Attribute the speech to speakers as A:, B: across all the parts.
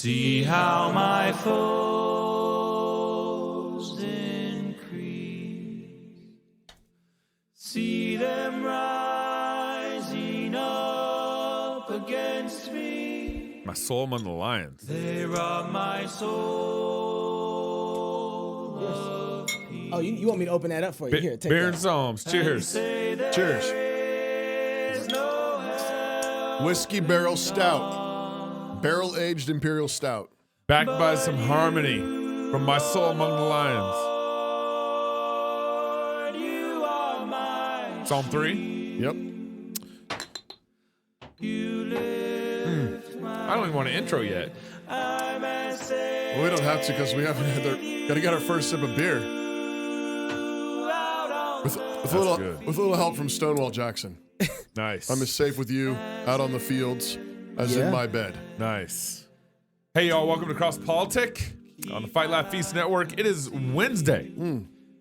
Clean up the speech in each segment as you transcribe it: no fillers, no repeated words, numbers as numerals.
A: See how my foes increase. See them rising up against me.
B: My soul among the lions.
A: They rob my soul of peace.
C: Oh, you want me to open that up for you? Here, take
B: Beer and
C: that.
B: Psalms. Cheers.
D: Cheers. Whiskey Barrel Stout. Barrel-aged Imperial Stout.
B: Backed by some harmony from my soul among the lions. Psalm 3.
D: Yep.
B: I don't even want an intro yet.
D: Well, we don't have to because we haven't had gotta get our first sip of beer. With a little help from Stonewall Jackson.
B: Nice.
D: I'm as safe with you out on the fields as in my bed.
B: Nice. Hey, y'all. Welcome to Cross Politic on the Fight Laugh Feast Network. It is Wednesday.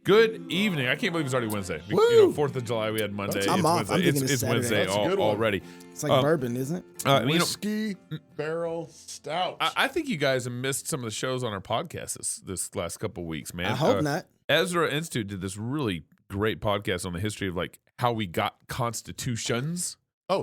B: Good evening. I can't believe it's already Wednesday.
D: Woo!
B: 4th of July, we had Monday.
C: I'm
B: it's
C: off.
B: Wednesday.
C: I'm thinking
B: It's
C: it's
B: Wednesday
D: Saturday. That's a good one.
B: already.
C: It's like bourbon, isn't it?
D: Whiskey Barrel Stout.
B: I think you guys have missed some of the shows on our podcast this last couple of weeks, man.
C: I hope not.
B: Ezra Institute did this really great podcast on the history of like how we got constitutions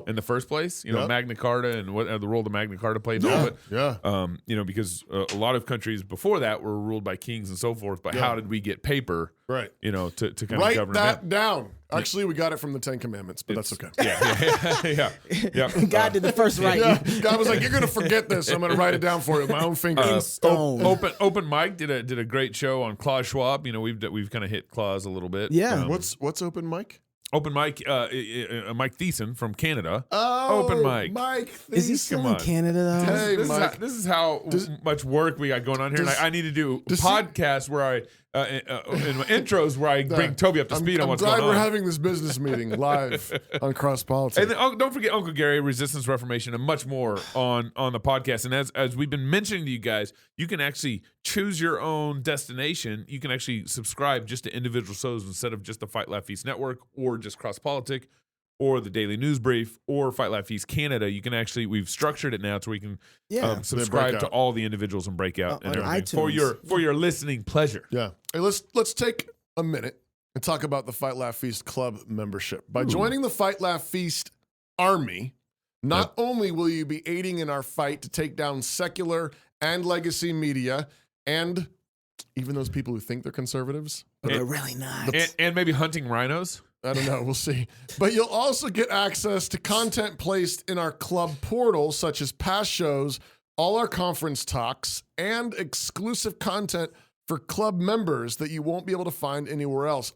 B: in the first place. You know,
D: Yep.
B: Magna Carta and what the role the Magna Carta played in all of it.
D: Yeah.
B: You know, because a lot of countries before that were ruled by kings and so forth. But how did we get paper?
D: Right.
B: You know, to kind of
D: Write
B: govern
D: that down. Actually, we got it from the Ten Commandments, but that's okay.
B: Yeah.
C: God did the first right.
D: Yeah. God was like, "You're gonna forget this. I'm gonna write it down for you with my own fingers."
C: Stone.
B: Open Mike did a great show on Klaus Schwab. You know, we've kind of hit Klaus a little bit.
C: Yeah.
D: What's open mic?
B: Open Mike, Mike Thiessen from Canada.
D: Oh,
B: Open Mike.
D: Mike.
C: Is he
D: Thiessen.
C: still
B: Come
C: in
B: on.
C: Canada, though?
D: Hey,
B: This
D: Mike.
B: is how much work we got going on here. And I need to do podcasts where I in my intros where I bring Toby up to speed on what's
D: I'm
B: going
D: glad we're
B: on.
D: having this business meeting live on Cross Politics.
B: And then, don't forget Uncle Gary, Resistance Reformation, and much more on the podcast. And as we've been mentioning to you guys, you can actually choose your own destination. You can actually subscribe just to individual shows instead of just the Fight Laugh Feast Network or just Cross Politic or the Daily News Brief or Fight Laugh Feast Canada. You can actually, we've structured it now to where you can subscribe to all the individuals and break out and
C: on
B: everything
C: iTunes.
B: for your listening pleasure.
D: Yeah. Hey, let's take a minute and talk about the Fight Laugh Feast Club membership. By joining the Fight Laugh Feast Army, not only will you be aiding in our fight to take down secular and legacy media and even those people who think they're conservatives.
C: But they're really not.
B: And maybe hunting rhinos.
D: I don't know. We'll see. But you'll also get access to content placed in our club portal, such as past shows, all our conference talks, and exclusive content for club members that you won't be able to find anywhere else.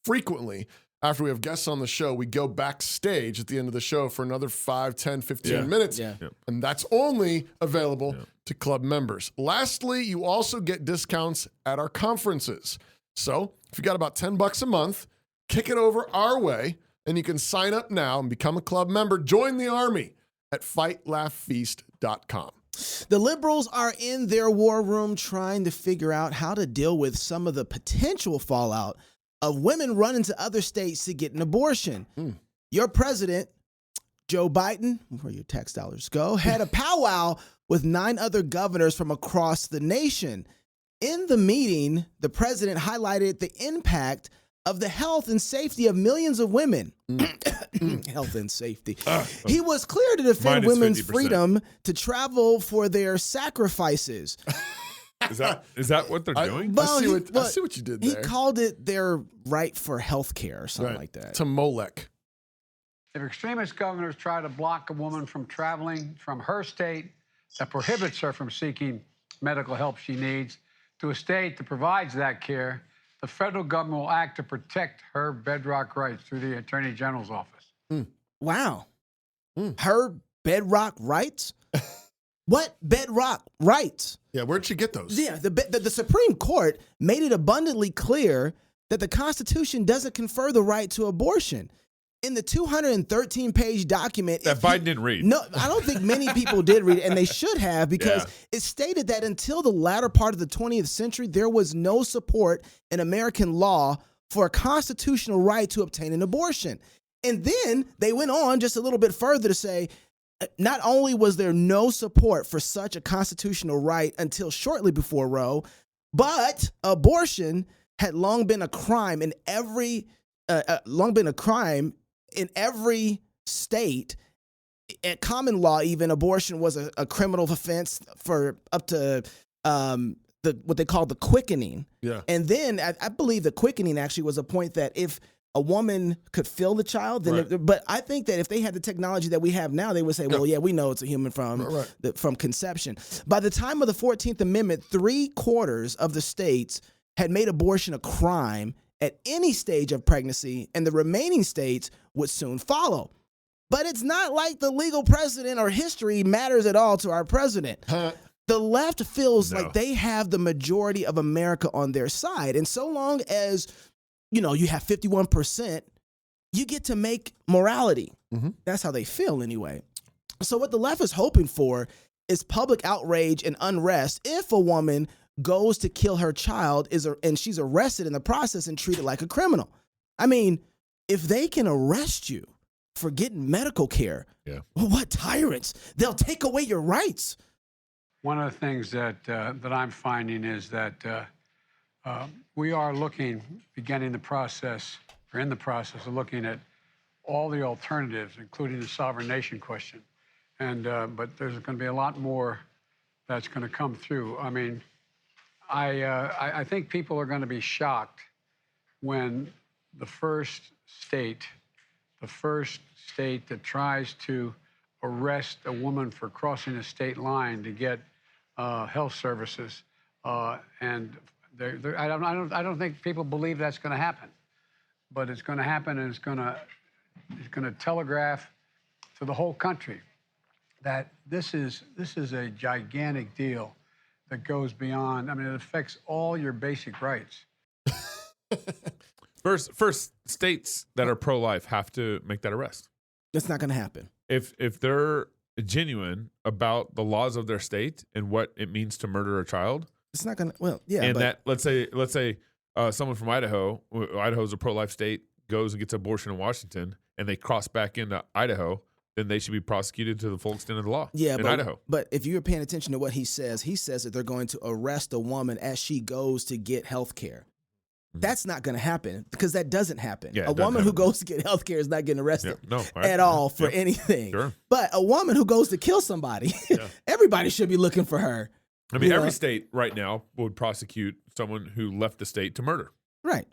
D: Frequently, after we have guests on the show, we go backstage at the end of the show for another 5, 10, 15 minutes.
C: Yeah.
D: And that's only available to club members. Lastly, you also get discounts at our conferences. So if you got about $10 a month, kick it over our way, and you can sign up now and become a club member. Join the army at fightlaughfeast.com.
C: The liberals are in their war room trying to figure out how to deal with some of the potential fallout of women running to other states to get an abortion. Your president, Joe Biden, where your tax dollars go, had a powwow with 9 other governors from across the nation. In the meeting, the president highlighted the impact of the health and safety of millions of women. Health and safety. He was clear to defend
B: Minus
C: women's
B: 50%.
C: freedom to travel for their sacrifices.
B: Is that what they're doing?
D: I see what you did there.
C: He called it their right for health care or something like that.
D: To Molech.
E: If extremist governors try to block a woman from traveling from her state that prohibits her from seeking medical help she needs to a state that provides that care, the federal government will act to protect her bedrock rights through the Attorney General's office.
C: Wow. Her bedrock rights? What bedrock rights?
D: Yeah, where'd she get those?
C: Yeah, the Supreme Court made it abundantly clear that the Constitution doesn't confer the right to abortion. In the 213-page document
B: That Biden didn't read.
C: No, I don't think many people did read it, and they should have, because it stated that until the latter part of the 20th century, there was no support in American law for a constitutional right to obtain an abortion. And then they went on just a little bit further to say, Not only was there no support for such a constitutional right until shortly before Roe, but abortion had long been a crime in every state. At common law, even abortion was a criminal offense for up to what they call the quickening.
D: Yeah.
C: And then I believe the quickening actually was a point that if a woman could feel the child, then
D: Right.
C: but I think that if they had the technology that we have now, they would say, well, yeah, we know it's a human from conception. By the time of the 14th Amendment, 3/4 of the states had made abortion a crime at any stage of pregnancy, and the remaining states would soon follow. But it's not like the legal precedent or history matters at all to our president. The left feels like they have the majority of America on their side. And so long as, you have 51%, you get to make morality.
D: Mm-hmm.
C: That's how they feel anyway. So what the left is hoping for is public outrage and unrest if a woman goes to kill her child and she's arrested in the process and treated like a criminal. I mean, if they can arrest you for getting medical care, well, what tyrants? They'll take away your rights.
E: One of the things that I'm finding is that we are in the process of looking at all the alternatives, including the sovereign nation question. And but there's going to be a lot more that's going to come through. I mean, I think people are going to be shocked when the first state that tries to arrest a woman for crossing a state line to get health services, and I don't think people believe that's going to happen, but it's going to happen, and it's going to telegraph to the whole country that this is a gigantic deal that goes beyond. I mean, it affects all your basic rights.
B: First, states that are pro-life have to make that arrest.
C: That's not going to happen.
B: If they're genuine about the laws of their state and what it means to murder a child,
C: it's not going to. Well, yeah.
B: And
C: but
B: that let's say someone from Idaho's a pro-life state, goes and gets an abortion in Washington, and they cross back into Idaho, then they should be prosecuted to the full extent of the law. In Idaho.
C: But if you were paying attention to what he says that they're going to arrest a woman as she goes to get health care. That's not going to happen because that doesn't happen.
B: Yeah,
C: a woman who goes to get health care is not getting arrested at all for anything.
B: Sure.
C: But a woman who goes to kill somebody, everybody should be looking for her.
B: I mean, every state right now would prosecute someone who left the state to murder.
C: Right.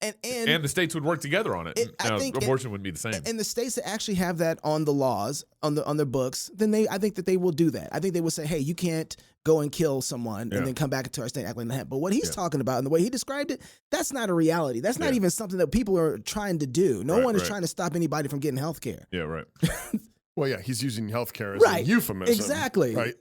B: And the states would work together on it. Now, abortion wouldn't be the same.
C: And the states that actually have that on the laws, on their books, then I think that they will do that. I think they will say, hey, you can't go and kill someone and then come back into our state acting like that. But what he's talking about and the way he described it, that's not a reality. That's not even something that people are trying to do. No one is trying to stop anybody from getting health care.
B: Yeah, right.
D: Well, yeah, he's using healthcare as a euphemism.
C: Exactly.
D: Right.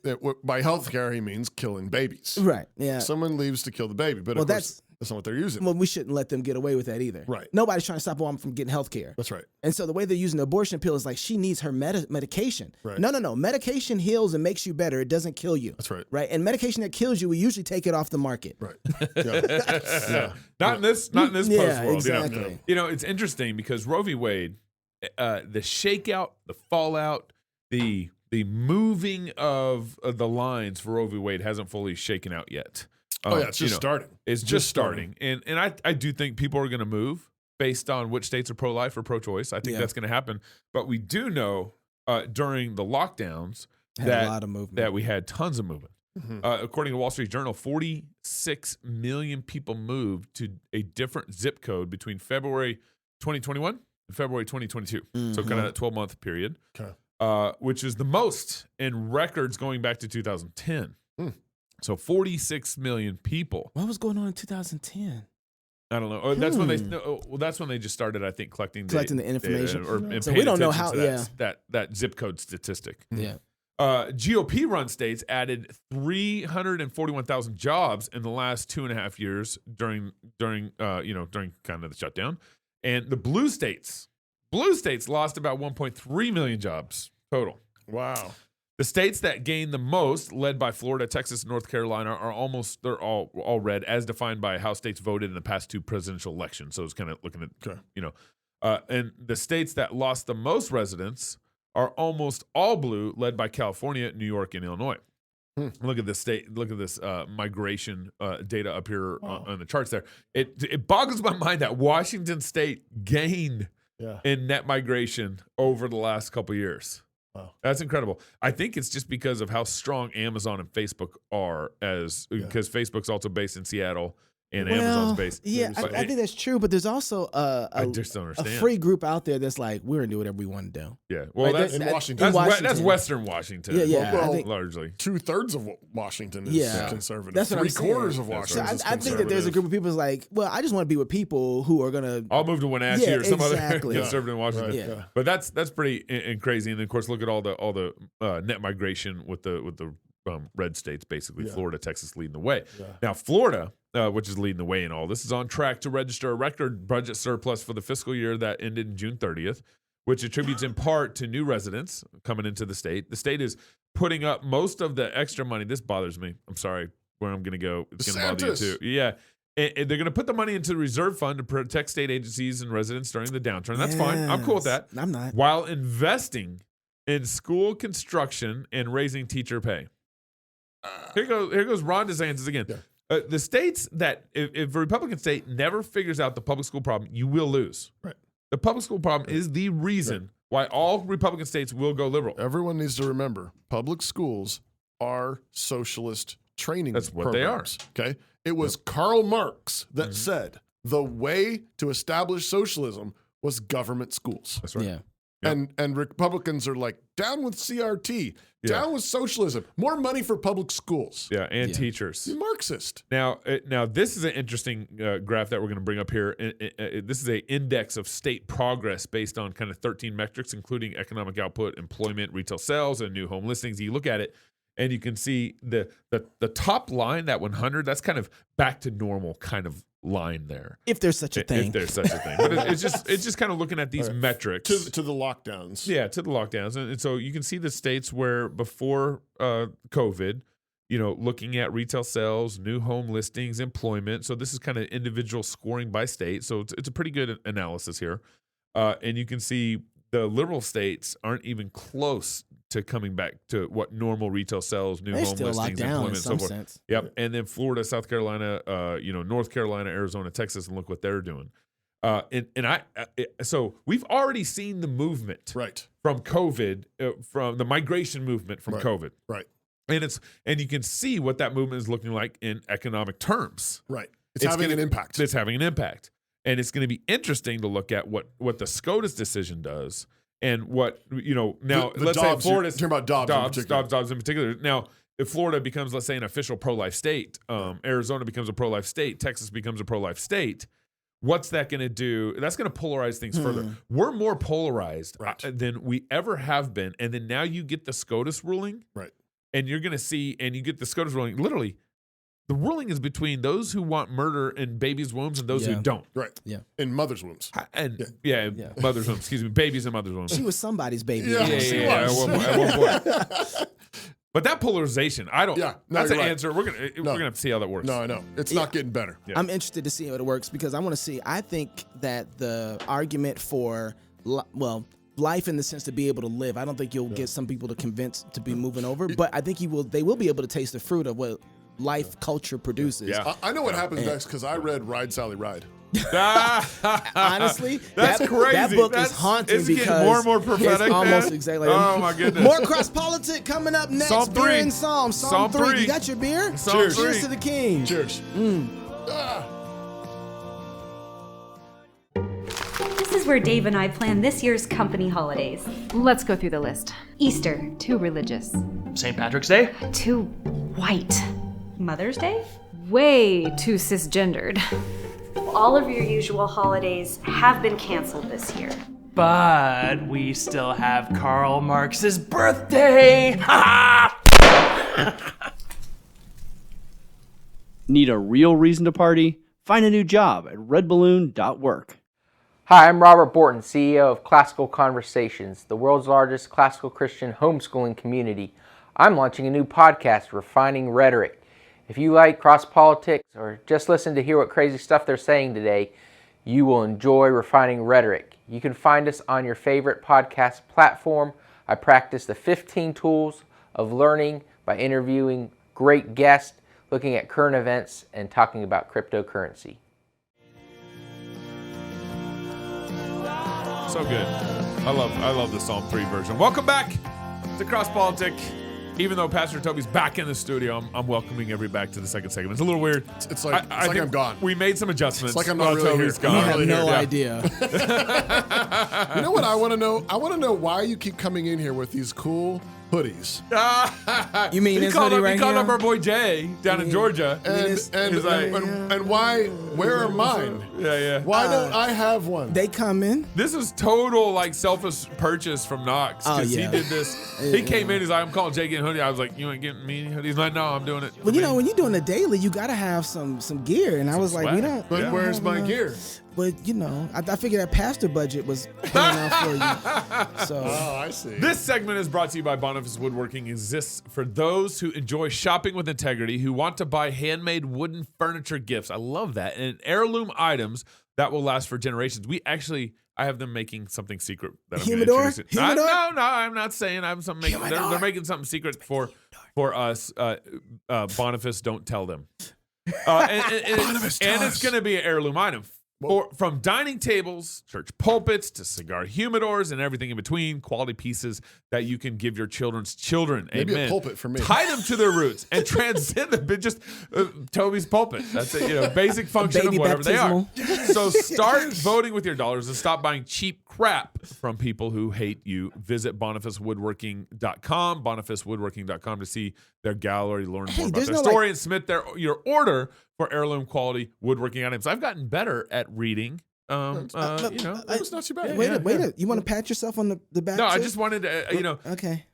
D: By healthcare, he means killing babies.
C: Right. Yeah.
D: Someone leaves to kill the baby, but of course, that's not what they're using.
C: Well, we shouldn't let them get away with that either.
D: Right.
C: Nobody's trying to stop a woman from getting health care.
D: That's right.
C: And so the way they're using the abortion pill is like she needs her medication.
D: Right.
C: No. Medication heals and makes you better. It doesn't kill you.
D: That's right.
C: Right. And medication that kills you, we usually take it off the market.
D: Right. Yeah.
B: Not in this post world.
C: Exactly.
B: It's interesting because Roe v. Wade, the shakeout, the fallout, the moving of the lines for Roe v. Wade hasn't fully shaken out yet.
D: It's just starting.
B: It's just starting. And I do think people are going to move based on which states are pro-life or pro-choice. I think that's going to happen. But we do know during the lockdowns that we had tons of movement. Mm-hmm. According to Wall Street Journal, 46 million people moved to a different zip code between February 2021 and February 2022. Mm-hmm. So kind of that 12-month period, which is the most in records going back to 2010. Mm. So 46 million people.
C: What was going on in 2010?
B: I don't know. That's when they. That's when they just started, I think, collecting the information.
C: So we don't know how.
B: That zip code statistic.
C: Yeah.
B: GOP-run states added 341,000 jobs in the last 2.5 years during kind of the shutdown, and the blue states lost about 1.3 million jobs total.
D: Wow.
B: The states that gained the most, led by Florida, Texas, and North Carolina, they're all red, as defined by how states voted in the past two presidential elections. So it's kind of looking at, and the states that lost the most residents are almost all blue, led by California, New York, and Illinois. Look at this migration data up here on the charts there. It boggles my mind that Washington State gained in net migration over the last couple of years. Wow. That's incredible. I think it's just because of how strong Amazon and Facebook are, because Facebook's also based in Seattle and Amazon's based.
C: Yeah, I think that's true, but there's also
B: I just don't understand.
C: a free group out there that's like, we're going to do whatever we want to do.
B: Yeah. Well,
C: right?
B: that's
D: in Washington.
B: That's Western Washington.
C: Yeah.
D: Well,
C: I think,
B: largely.
D: 2/3 of Washington is conservative.
C: That's what I'm saying.
D: 3/4 of Washington is
C: I think that there's a group of people who's like, well, I just want to be with people who are going to.
B: I'll move to Wenatchee or some other
C: exactly.
B: conservative in Washington.
C: Right. Yeah.
B: But that's pretty crazy. And then, of course, look at all the net migration with the red states, basically Florida, Texas leading the way. Yeah. Now, Florida, which is leading the way in all this, is on track to register a record budget surplus for the fiscal year that ended June 30th, which attributes in part to new residents coming into the state. The state is putting up most of the extra money. This bothers me. I'm sorry where I'm going to go. It's going to bother you too. Yeah. And they're going to put the money into the reserve fund to protect state agencies and residents during the downturn. That's fine. I'm cool with that.
C: I'm not.
B: While investing in school construction and raising teacher pay. Here goes Ron DeSantis again. Yeah. The states that, if a Republican state never figures out the public school problem, you will lose.
D: Right.
B: The public school problem is the reason why all Republican states will go liberal.
D: Everyone needs to remember, public schools are socialist training
B: That's what
D: programs.
B: they are.
D: Okay? It was Karl Marx that said the way to establish socialism was government schools.
B: That's right.
C: Yeah.
B: Yep.
D: And Republicans are like, down with CRT, down with socialism, more money for public schools.
B: Yeah, and teachers.
D: You're Marxist.
B: Now, this is an interesting graph that we're going to bring up here. This is an index of state progress based on kind of 13 metrics, including economic output, employment, retail sales, and new home listings. You look at it, and you can see the top line, that 100, that's kind of back to normal kind of line there.
C: If there's such a thing.
B: If there's such a thing. But it's just kind of looking at these metrics.
D: To the lockdowns.
B: Yeah, to the lockdowns. And so you can see the states where before COVID, looking at retail sales, new home listings, employment. So this is kind of individual scoring by state. So it's a pretty good analysis here. And you can see the liberal states aren't even close to coming back to what normal retail sales, new home listings, employment, and so forth.
C: Sense.
B: Yep. And then Florida, South Carolina, North Carolina, Arizona, Texas, and look what they're doing. So we've already seen the movement from COVID, from the migration movement from COVID.
D: Right.
B: And you can see what that movement is looking like in economic terms.
D: Right. It's having an impact.
B: It's having an impact. And it's going to be interesting to look at what the SCOTUS decision does. And what, now let's say Florida's
D: talking about Dobbs
B: in particular. Now, if Florida becomes, let's say, an official pro-life state, Arizona becomes a pro-life state, Texas becomes a pro-life state, what's that going to do? That's going to polarize things further. We're more polarized than we ever have been. And then now you get the SCOTUS ruling.
D: Right.
B: And you're going to see, and you get the SCOTUS ruling, literally, the ruling is between those who want murder in babies' wombs and those who don't.
D: Right.
C: Yeah.
D: In mothers' wombs.
B: And mother's wombs. Excuse me, babies and mother's wombs.
C: She was somebody's baby.
D: Yeah,
B: at one point. But that polarization, I don't.
D: Yeah,
B: that's an answer. We're gonna have to see how that works.
D: No, I know it's not getting better.
C: Yeah. I'm interested to see how it works because I want to see. I think that the argument for life in the sense to be able to live. I don't think you'll get some people to convince to be moving over, but I think they will be able to taste the fruit of what life culture produces.
B: Yeah.
D: I know what happens next because I read Ride Sally Ride.
C: Honestly,
B: that's crazy.
C: That book is haunting because
B: getting more and more prophetic.
C: It's almost exactly.
B: Oh my goodness!
C: More cross politic coming up next.
B: Psalm 3.
C: Beer and Psalm 3. You got your beer?
B: Psalm 3.
C: Cheers to the King.
D: Cheers.
F: This is where Dave and I plan this year's company holidays.
G: Let's go through the list.
F: Easter.
G: Too religious.
H: St. Patrick's Day?
F: Too white. Mother's Day?
G: Way too cisgendered.
F: All of your usual holidays have been canceled this year.
H: But we still have Karl Marx's birthday!
I: Need a real reason to party? Find a new job at redballoon.work.
J: Hi, I'm Robert Borton, CEO of Classical Conversations, the world's largest classical Christian homeschooling community. I'm launching a new podcast, Refining Rhetoric. If you like cross-politics or just listen to hear what crazy stuff they're saying today, you will enjoy Refining Rhetoric. You can find us on your favorite podcast platform. I practice the 15 tools of learning by interviewing great guests, looking at current events, and talking about cryptocurrency.
B: So good. I love the Psalm 3 version. Welcome back to Cross Politic. Even though Pastor Toby's back in the studio, I'm welcoming everybody back to the second segment. It's a little weird.
D: It's like I'm gone.
B: We made some adjustments.
D: It's like I'm not really
B: Toby's
D: here.
B: gone.
C: I have
D: really
C: no
D: here.
C: idea.
D: You know what I want to know? I want to know why you keep coming in here with these cool hoodies.
C: You mean
B: he
C: this
B: called
C: hoodie
B: up,
C: right
B: he called
C: here?
B: up our boy Jay down in Georgia.
D: And why? Where are mine?
B: Yeah.
D: Why don't I have one?
C: They come in.
B: This is total like selfish purchase from Knox because
C: yeah.
B: he did this. He came in. He's like, "I'm calling Jay getting a hoodie." I was like, "You ain't getting me any hoodies?" He's like, "No, I'm doing it."
C: Well, you know, when you're doing a daily, you gotta have some gear, and I was like, we
B: swag.
C: don't.
D: But
B: Yeah.
D: where's my gear?
C: But you know, I figured that pastor budget was paying off for you. So
D: Oh, I see.
B: This segment is brought to you by Boniface Woodworking. Exists for those who enjoy shopping with integrity, who want to buy handmade wooden furniture gifts. I love that. And heirloom items that will last for generations. I have them making something secret that I'm going to
C: Humidor?
B: introduce.
C: Humidor?
B: No, I'm not saying I'm something. They're making something secret for us. Boniface, don't tell them.
D: Boniface, tell
B: and it's
D: us.
B: going to be an heirloom item. From dining tables, church pulpits, to cigar humidors, and everything in between, quality pieces that you can give your children's children.
D: Maybe
B: Amen.
D: a pulpit for me.
B: Tie them to their roots and transcend them. Just Toby's pulpit. That's it. Basic function of
C: Baby
B: whatever
C: baptismal.
B: they are. So start voting with your dollars and stop buying cheap crap from people who hate you. Visit bonifacewoodworking.com, bonifacewoodworking.com to see their gallery, learn more about
C: there's
B: their
C: no,
B: story, and submit your order for heirloom quality woodworking items. I've gotten better at reading.
D: That was not too bad.
C: wait a you want to pat yourself on the back?
B: No, I
C: too?
B: just wanted to,
C: Okay.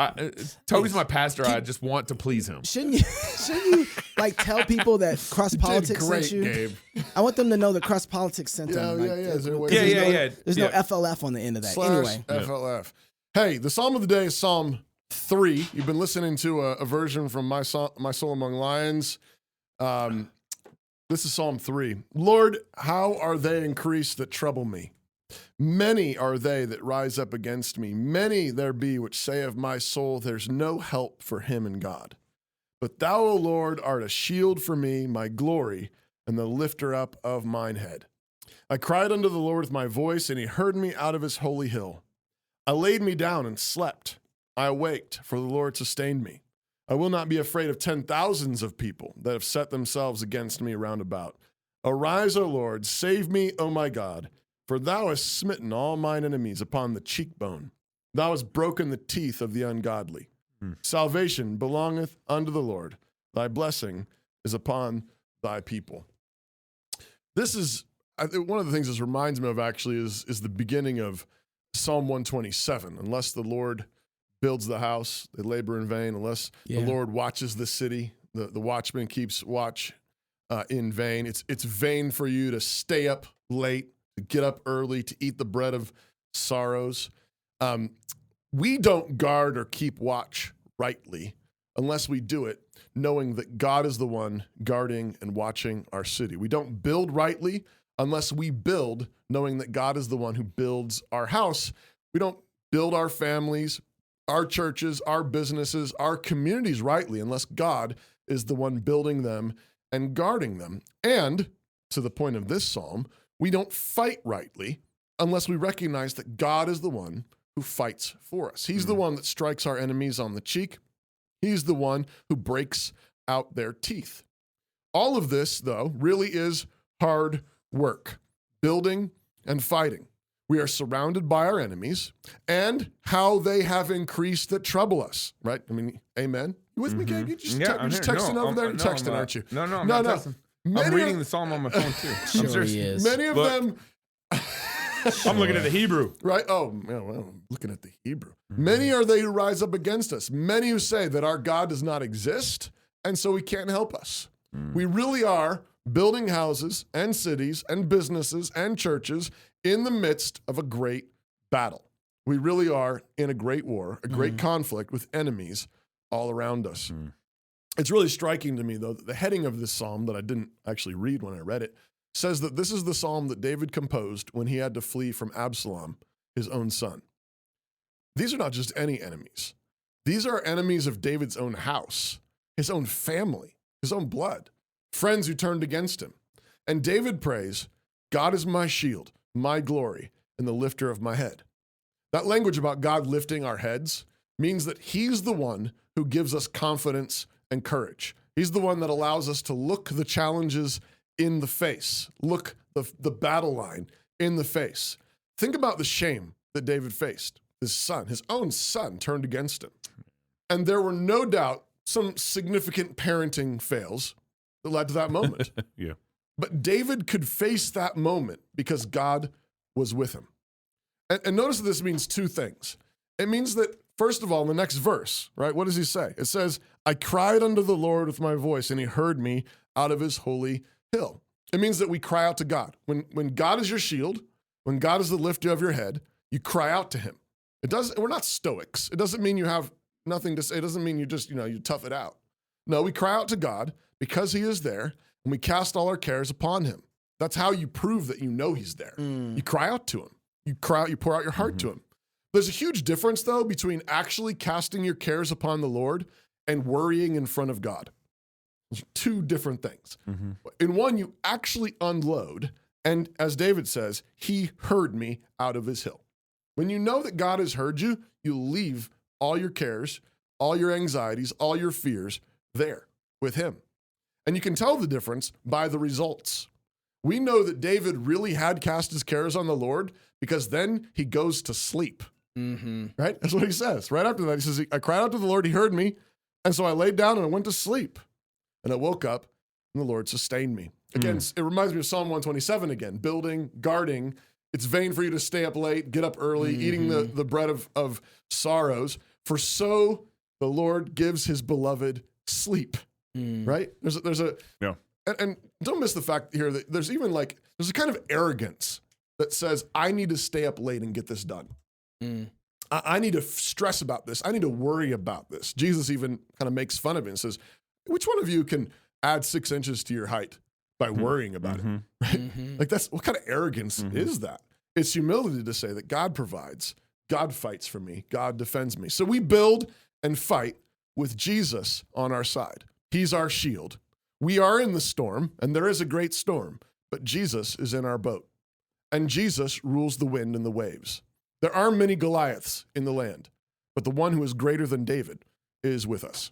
B: Toby's my pastor. I just want to please him.
C: Shouldn't you like tell people that Cross Politics
D: great,
C: sent you?
D: Gabe.
C: I want them to know that Cross Politics sent them. Like,
D: Is there a way
B: Yeah,
D: to-
B: yeah.
C: There's no FLF on the end of that.
D: Slash
C: Anyway,
D: FLF. Hey, the Psalm of the day is Psalm 3. You've been listening to a version from My Soul Among Lions. This is Psalm 3. Lord, how are they increased that trouble me? Many are they that rise up against me. Many there be which say of my soul, there's no help for him in God. But thou, O Lord, art a shield for me, my glory, and the lifter up of mine head. I cried unto the Lord with my voice, and he heard me out of his holy hill. I laid me down and slept. I awaked, for the Lord sustained me. I will not be afraid of 10,000s of people that have set themselves against me round about. Arise, O Lord, save me, O my God, for thou hast smitten all mine enemies upon the cheekbone. Thou hast broken the teeth of the ungodly. Salvation belongeth unto the Lord. Thy blessing is upon thy people. This is, I think one of the things this reminds me of actually is the beginning of Psalm 127. Unless the Lord builds the house, they labor in vain. Unless the Lord watches the city, the watchman keeps watch in vain. It's vain for you to stay up late, to get up early, to eat the bread of sorrows. We don't guard or keep watch rightly unless we do it knowing that God is the one guarding and watching our city. We don't build rightly unless we build knowing that God is the one who builds our house. We don't build our families, our churches, our businesses, our communities rightly unless God is the one building them and guarding them. And to the point of this psalm, we don't fight rightly unless we recognize that God is the one who fights for us. He's the one that strikes our enemies on the cheek. He's the one who breaks out their teeth. All of this, though, really is hard work, building and fighting. We are surrounded by our enemies and how they have increased that trouble us, right? I mean, amen? You with me, Gabe? You're just texting over there? You're texting, aren't you?
K: No, I'm not texting. I'm reading the psalm on my phone, too.
C: Sure he is.
D: Many of them...
B: I'm looking at the Hebrew.
D: Right? Oh, yeah, well, I'm looking at the Hebrew. Many are they who rise up against us. Many who say that our God does not exist, and so he can't help us. We really are building houses and cities and businesses and churches in the midst of a great battle. We really are in a great war, a great conflict with enemies all around us. It's really striking to me, though, that the heading of this psalm that I didn't actually read when I read it says that this is the psalm that David composed when he had to flee from Absalom, his own son. these are not just any enemies. These are enemies of David's own house, his own family, his own blood, friends who turned against him. And David prays, God is my shield, my glory, and the lifter of my head. That language about God lifting our heads means that he's the one who gives us confidence and courage. He's the one that allows us to look the challenges in the face, look the battle line in the face. Think about the shame that David faced. His son, his own son, turned against him. And there were no doubt some significant parenting fails that led to that moment.
B: Yeah.
D: But David could face that moment because God was with him. And notice that this means two things. It means that, first of all, in the next verse, right, what does he say? It says, I cried unto the Lord with my voice, and he heard me out of his holy hill. It means that we cry out to God. When God is your shield, when God is the lifter of your head, you cry out to him. We're not stoics. It doesn't mean you have nothing to say. It doesn't mean you just, you tough it out. No, we cry out to God because he is there, and we cast all our cares upon him. That's how you prove that you know he's there. You cry out to him. You cry out, you pour out your heart to him. There's a huge difference, though, between actually casting your cares upon the Lord and worrying in front of God. Those are two different things. In one, you actually unload, and as David says, he heard me out of his hill. When you know that God has heard you, you leave all your cares, all your anxieties, all your fears there with him. And you can tell the difference by the results. We know that David really had cast his cares on the Lord because then he goes to sleep. Right? That's what he says. Right after that, he says, I cried out to the Lord, he heard me, and so I laid down and I went to sleep. And I woke up, and the Lord sustained me. Again, it reminds me of Psalm 127 again, building, guarding. It's vain for you to stay up late, get up early, eating the bread of sorrows, for so the Lord gives his beloved sleep. Right? There's a
B: yeah.
D: And don't miss the fact here that there's a kind of arrogance that says, I need to stay up late and get this done. I need to stress about this. I need to worry about this. Jesus even kind of makes fun of it and says, which one of you can add 6 inches to your height by worrying about it? Right? Like what kind of arrogance is that? It's humility to say that God provides, God fights for me, God defends me. So we build and fight with Jesus on our side. He's our shield. We are in the storm, and there is a great storm, but Jesus is in our boat. And Jesus rules the wind and the waves. There are many Goliaths in the land, but the one who is greater than David is with us.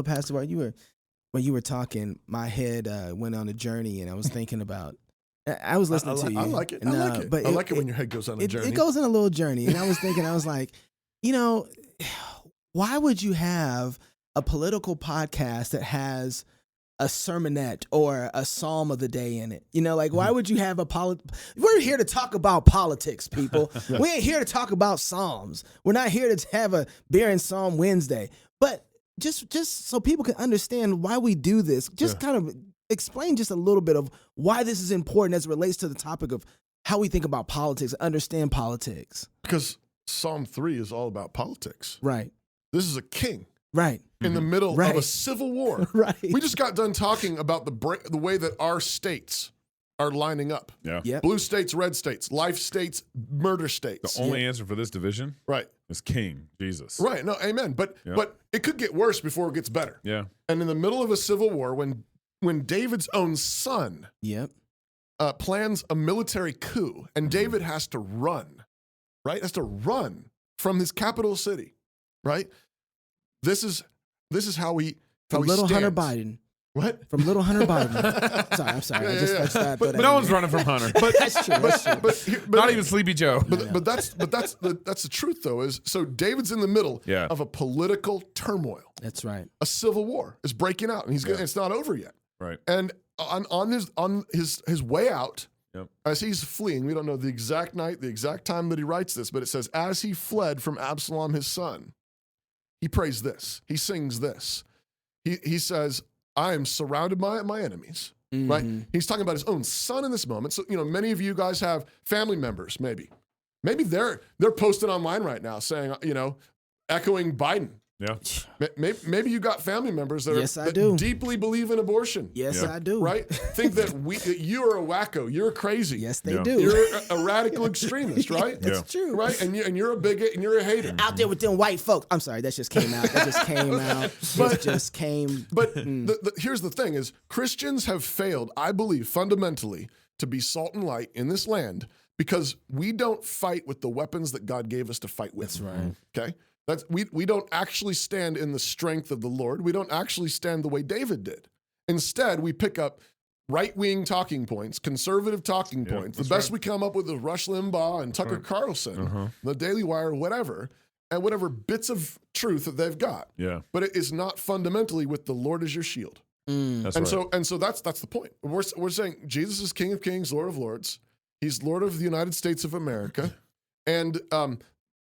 C: Pastor, when you were talking, my head went on a journey, and I was thinking about. I was listening to you.
D: I like it.
C: And,
D: I like it.
C: But
D: I like it when your head goes on a journey.
C: It goes on a little journey, and I was thinking, I was like, why would you have a political podcast that has a sermonette or a psalm of the day in it? Why would you have we're here to talk about politics, people. We ain't here to talk about psalms. We're not here to have a beer and psalm Wednesday. But just so people can understand why we do this, just kind of explain just a little bit of why this is important as it relates to the topic of how we think about politics, understand politics.
D: Because Psalm 3 is all about politics.
C: Right.
D: This is a king.
C: Right.
D: In the middle of a civil war.
C: Right.
D: We just got done talking about the way that our states are lining up.
B: Yeah.
C: Yep.
D: Blue states, red states, life states, murder states.
B: The only answer for this division is King Jesus.
D: Right. No, amen. But it could get worse before it gets better.
B: Yeah.
D: And in the middle of a civil war, when David's own son plans a military coup, and David has to run, right? Has to run from his capital city, right? This is how he
C: Little
D: stands.
C: Hunter Biden.
D: What?
C: From Little Hunter Biden. I'm sorry. I just thought
B: but no one's running from Hunter.
D: But
C: that's true.
D: But
B: not even Sleepy Joe.
D: But that's the truth though. Is so David's in the middle of a political turmoil.
C: That's right.
D: A civil war is breaking out, and it's not over yet.
B: Right.
D: And on his way out, as he's fleeing, we don't know the exact night, the exact time that he writes this, but it says, as he fled from Absalom his son, he prays this. He sings this. He says, I am surrounded by my enemies, right? He's talking about his own son in this moment. So, many of you guys have family members, maybe they're posting online right now saying, echoing Biden,
B: Yeah.
D: Maybe you got family members that,
C: Yes, I
D: that
C: do.
D: deeply believe in abortion.
C: Yes,
B: Yeah.
C: I do.
D: Right? Think that you are a wacko. You're crazy.
C: Yes, they
B: Yeah.
C: do.
D: You're a radical extremist, right?
C: That's true.
D: Right? And you're a bigot and you're a hater.
C: Out there with them white folks. I'm sorry, that just came out. That just came out. It just came.
D: But here's the thing is Christians have failed, I believe, fundamentally, to be salt and light in this land because we don't fight with the weapons that God gave us to fight with.
C: That's right.
D: Okay? We don't actually stand in the strength of the Lord. We don't actually stand the way David did. Instead, we pick up right-wing talking points, conservative talking points. The best we come up with is Rush Limbaugh and Tucker Carlson, the Daily Wire, whatever, and whatever bits of truth that they've got.
B: Yeah.
D: But it is not fundamentally with the Lord as your shield.
B: That's
D: And
B: right.
D: so that's the point. We're saying Jesus is King of Kings, Lord of Lords. He's Lord of the United States of America. And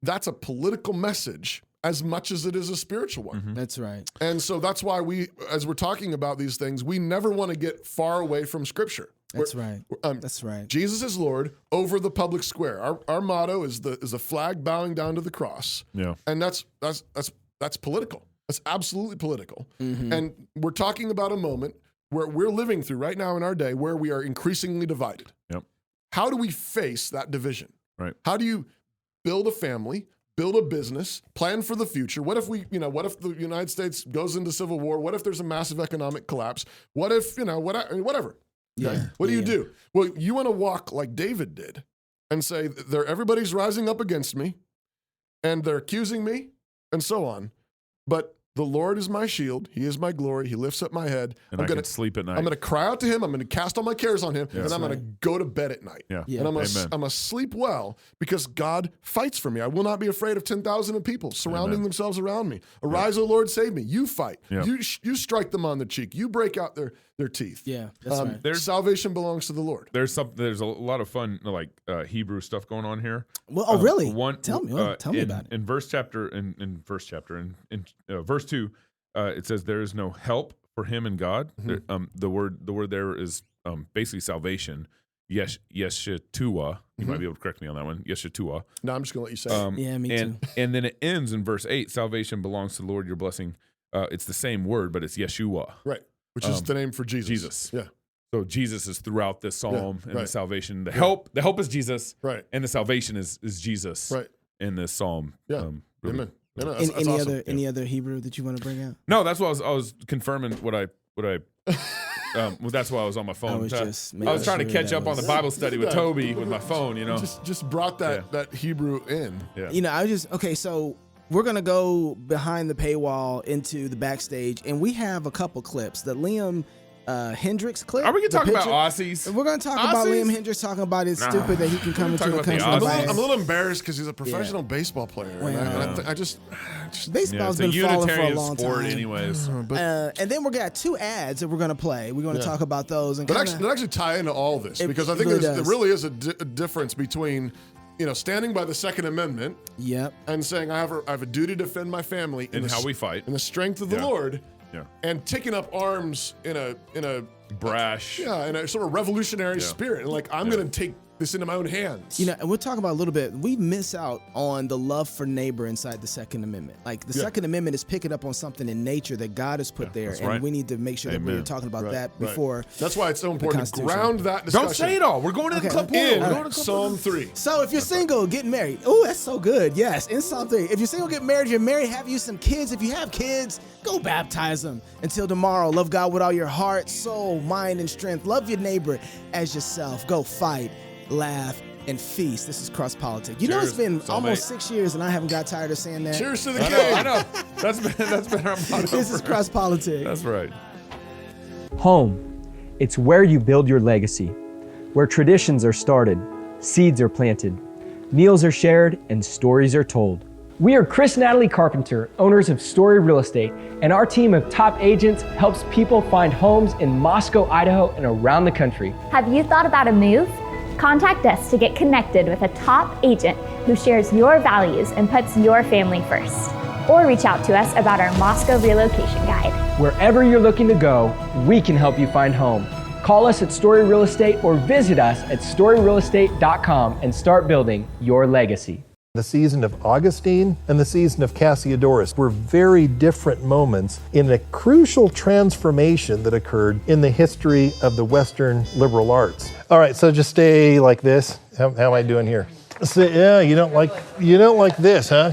D: that's a political message as much as it is a spiritual one.
C: That's right.
D: And so that's why as we're talking about these things, we never want to get far away from Scripture.
C: That's right. That's right.
D: Jesus is Lord over the public square. Our motto is the flag bowing down to the cross.
B: Yeah.
D: And that's political. That's absolutely political. And we're talking about a moment where we're living through right now in our day where we are increasingly divided.
B: Yep.
D: How do we face that division?
B: Right.
D: How do you build a family, build a business, plan for the future? What if what if the United States goes into civil war? What if there's a massive economic collapse? What if, whatever. Okay?
C: Yeah.
D: What do you do? Well, you want to walk like David did and say, everybody's rising up against me and they're accusing me and so on. But the Lord is my shield. He is my glory. He lifts up my head.
B: And I can sleep at night.
D: I'm going to cry out to him. I'm going to cast all my cares on him. And I'm going to go to bed at night.
B: Yeah.
D: And I'm going
B: Amen.
D: to sleep well because God fights for me. I will not be afraid of 10,000 of people surrounding themselves around me. Arise, O Lord, save me. You fight.
B: Yeah.
D: You strike them on the cheek. You break out their teeth.
C: Yeah, that's right.
D: Salvation belongs to the Lord.
B: There's a lot of fun Hebrew stuff going on here.
C: Well, really? Tell me
B: In
C: about it.
B: In verse 2, it says there is no help for him in God. The word there is basically salvation. Yeshetua. You might be able to correct me on that one. Yeshetua.
D: No, I'm just going to let you say it.
C: Yeah, me too.
B: And then it ends in verse 8. Salvation belongs to the Lord, your blessing. It's the same word, but it's Yeshua.
D: Right. Which is the name for Jesus.
B: Jesus.
D: Yeah.
B: So Jesus is throughout this psalm and the
D: right.
B: salvation. The help is Jesus.
D: Right.
B: And the salvation is Jesus.
D: Right.
B: In this psalm.
D: Yeah.
B: Really.
D: Amen. That's awesome.
C: Any other Hebrew that you want to bring out?
B: No, that's what I was confirming what I that's why I was on my phone.
C: I was
B: trying to catch up on the Bible study with Toby with my phone,
D: Just brought that Hebrew in.
B: Yeah.
C: So we're going to go behind the paywall into the backstage, and we have a couple clips. The Liam Hendricks clip.
B: Are we going to talk about
C: picture.
B: Aussies?
C: We're going to talk about
B: Aussies?
C: Liam Hendricks talking about it's stupid that he can come into the country.
B: Aussies.
D: I'm a little embarrassed because he's a professional baseball player. And I just
C: baseball's
B: it's
C: been
B: a
C: falling for a
B: Unitarian
C: long
B: sport
C: time.
B: anyways.
C: And then we got 2 ads that we're going to play. We're going to talk about those. And
D: that actually tie into all this because I think there really is a difference between standing by the Second Amendment and saying I have a duty to defend my family
B: and how we fight
D: in the strength of the Lord
B: Yeah.
D: And taking up arms in a
B: brash,
D: in a sort of revolutionary spirit, and like I'm going to take this into my own hands.
C: You know, and we'll talk about a little bit. We miss out on the love for neighbor inside the Second Amendment. Like the Second Amendment is picking up on something in nature that God has put there, and we need to make sure that we're talking about that before.
D: That's why it's so important to ground that discussion.
B: Don't say it all. We're going to the club
D: in Psalm 3.
C: So if you're single, get married. Oh, that's so good. Yes, in Psalm 3. If you're single, get married. You're married, have you some kids. If you have kids, go baptize them. Until tomorrow, love God with all your heart, soul, mind, and strength. Love your neighbor as yourself. Go fight, laugh, and feast. This is Cross Politics. You know, it's been almost 6 years, and I haven't got tired of saying that.
D: Cheers to the king.
B: I know. That's been our motto.
C: This is Cross Politics.
B: That's right.
L: Home. It's where you build your legacy, where traditions are started, seeds are planted, meals are shared, and stories are told.
M: We are Chris and Natalie Carpenter, owners of Story Real Estate, and our team of top agents helps people find homes in Moscow, Idaho, and around the country.
N: Have you thought about a move? Contact us to get connected with a top agent who shares your values and puts your family first. Or reach out to us about our Moscow relocation guide.
M: Wherever you're looking to go, we can help you find home. Call us at Story Real Estate or visit us at storyrealestate.com and start building your legacy.
O: The season of Augustine and the season of Cassiodorus were very different moments in a crucial transformation that occurred in the history of the Western liberal arts. All right, so just stay like this. How am I doing here? So, yeah, you don't like this, huh?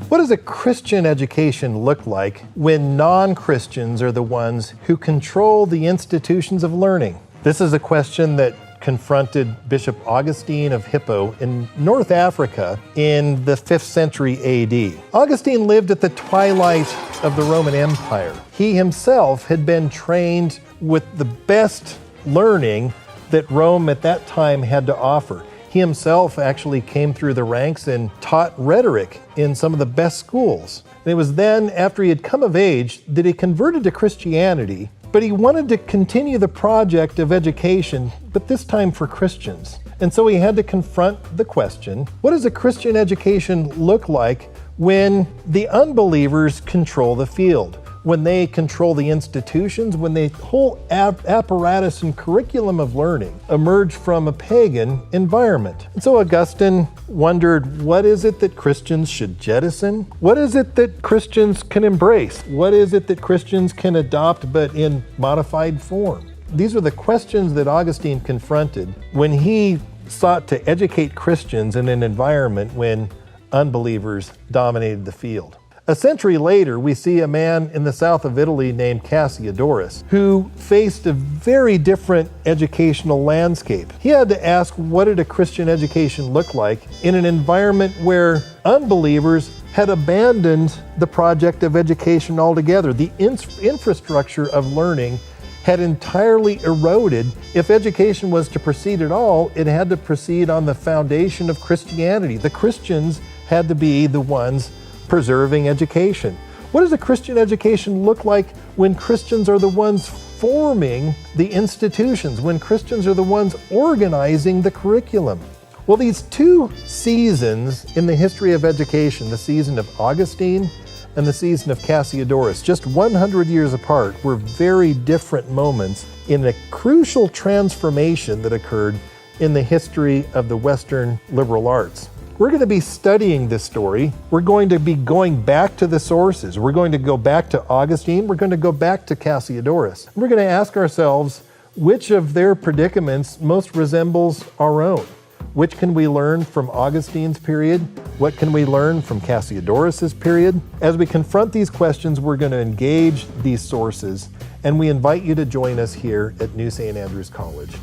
O: What does a Christian education look like when non-Christians are the ones who control the institutions of learning? This is a question that confronted Bishop Augustine of Hippo in North Africa in the 5th century AD. Augustine lived at the twilight of the Roman Empire. He himself had been trained with the best learning that Rome at that time had to offer. He himself actually came through the ranks and taught rhetoric in some of the best schools. And it was then, after he had come of age, that he converted to Christianity, but he wanted to continue the project of education, but this time for Christians. And so he had to confront the question, what does a Christian education look like when the unbelievers control the field? When they control the institutions, when the whole apparatus and curriculum of learning emerge from a pagan environment. And so Augustine wondered, what is it that Christians should jettison? What is it that Christians can embrace? What is it that Christians can adopt but in modified form? These are the questions that Augustine confronted when he sought to educate Christians in an environment when unbelievers dominated the field. A century later, we see a man in the south of Italy named Cassiodorus, who faced a very different educational landscape. He had to ask, what did a Christian education look like in an environment where unbelievers had abandoned the project of education altogether? The infrastructure of learning had entirely eroded. If education was to proceed at all, it had to proceed on the foundation of Christianity. The Christians had to be the ones preserving education. What does a Christian education look like when Christians are the ones forming the institutions, when Christians are the ones organizing the curriculum? Well, these two seasons in the history of education, the season of Augustine and the season of Cassiodorus, just 100 years apart, were very different moments in a crucial transformation that occurred in the history of the Western liberal arts. We're going to be studying this story. We're going to be going back to the sources. We're going to go back to Augustine. We're going to go back to Cassiodorus. We're going to ask ourselves, which of their predicaments most resembles our own? Which can we learn from Augustine's period? What can we learn from Cassiodorus's period? As we confront these questions, we're going to engage these sources, and we invite you to join us here at New St. Andrews College.